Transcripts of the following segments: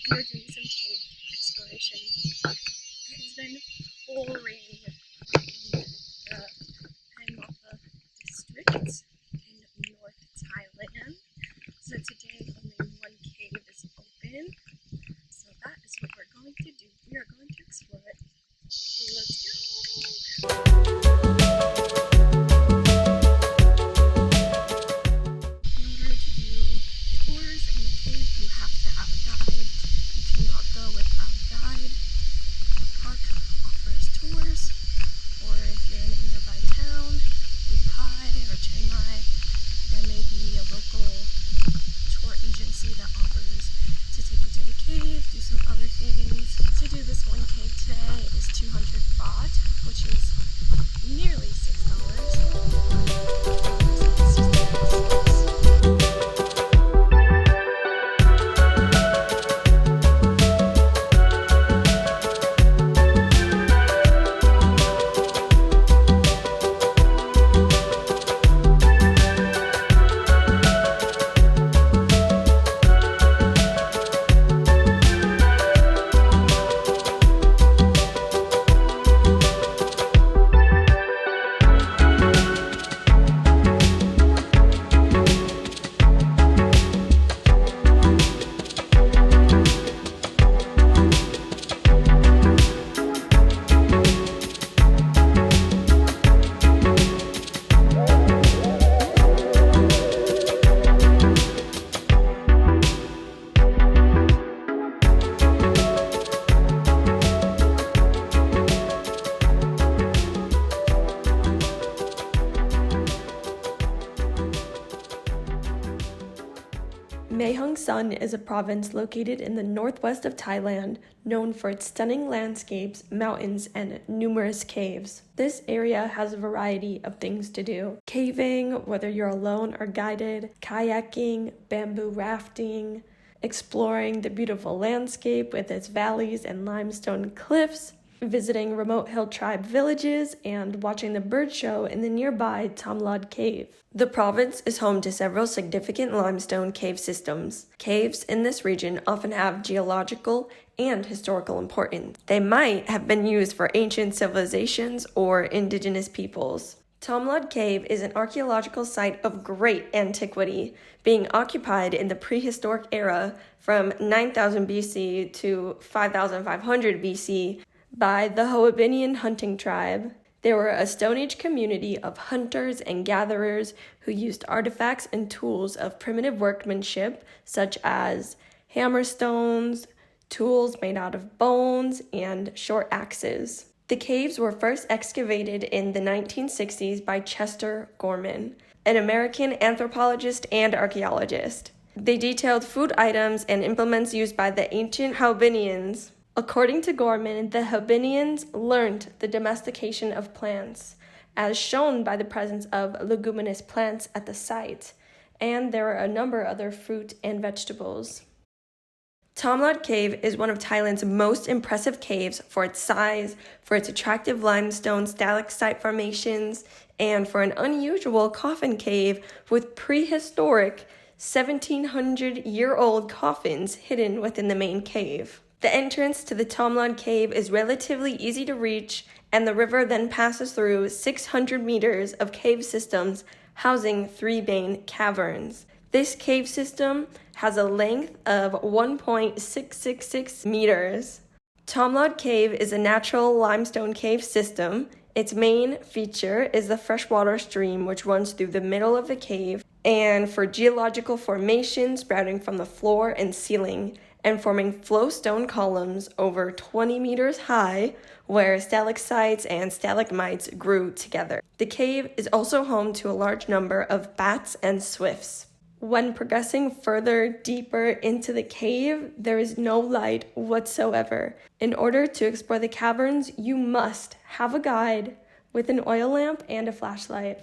we are doing some cave exploration. It has been pouring in the Mae district in North Thailand. So today only one cave is open. So that is what we're going to do. We are going to explore it. So let's go! To do this one cave today, it is 200 baht, which is nearly Mae Hong Son is a province located in the northwest of Thailand, known for its stunning landscapes, mountains, and numerous caves. This area has a variety of things to do. Caving, whether you're alone or guided, kayaking, bamboo rafting, exploring the beautiful landscape with its valleys and limestone cliffs, visiting remote hill tribe villages, and watching the bird show in the nearby Thom Lod Cave. The province is home to several significant limestone cave systems. Caves in this region often have geological and historical importance. They might have been used for ancient civilizations or indigenous peoples. Thom Lod Cave is an archaeological site of great antiquity, being occupied in the prehistoric era from 9000 BC to 5500 BC by the Hoabinhian hunting tribe. They were a Stone Age community of hunters and gatherers who used artifacts and tools of primitive workmanship such as hammerstones, tools made out of bones, and short axes. The caves were first excavated in the 1960s by Chester Gorman, an American anthropologist and archaeologist. They detailed food items and implements used by the ancient Hoabinhians. According to Gorman, the Hoabinhians learned the domestication of plants, as shown by the presence of leguminous plants at the site, and there are a number of other fruit and vegetables. Thom Lod Cave is one of Thailand's most impressive caves for its size, for its attractive limestone stalactite formations, and for an unusual coffin cave with prehistoric 1700-year-old coffins hidden within the main cave. The entrance to the Thom Lod Cave is relatively easy to reach, and the river then passes through 600 meters of cave systems housing 3 main caverns. This cave system has a length of 1.666 meters. Thom Lod Cave is a natural limestone cave system. Its main feature is the freshwater stream which runs through the middle of the cave, and for geological formations sprouting from the floor and ceiling, and forming flowstone columns over 20 meters high where stalactites and stalagmites grew together. The cave is also home to a large number of bats and swifts. When progressing further deeper into the cave, there is no light whatsoever. In order to explore the caverns, you must have a guide with an oil lamp and a flashlight.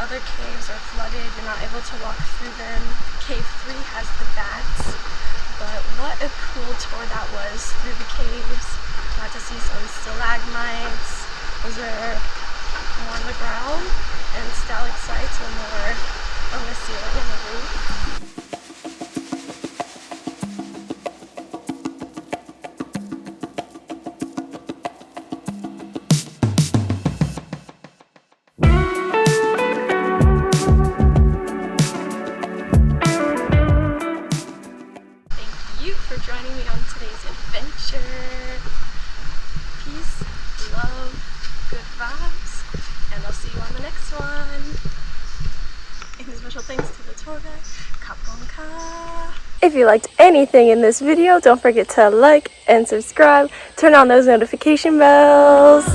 other caves are flooded, you're not able to walk through them. Cave 3 has the bats, but what a cool tour that was through the caves. Got to see some stalagmites, those are more on the ground, and stalactites are more on the ceiling and the roof. For joining me on today's adventure. Peace, love, good vibes, and I'll see you on the next one. And special thanks to the tour guide, Kaponka. If you liked anything in this video, don't forget to like and subscribe, turn on those notification bells.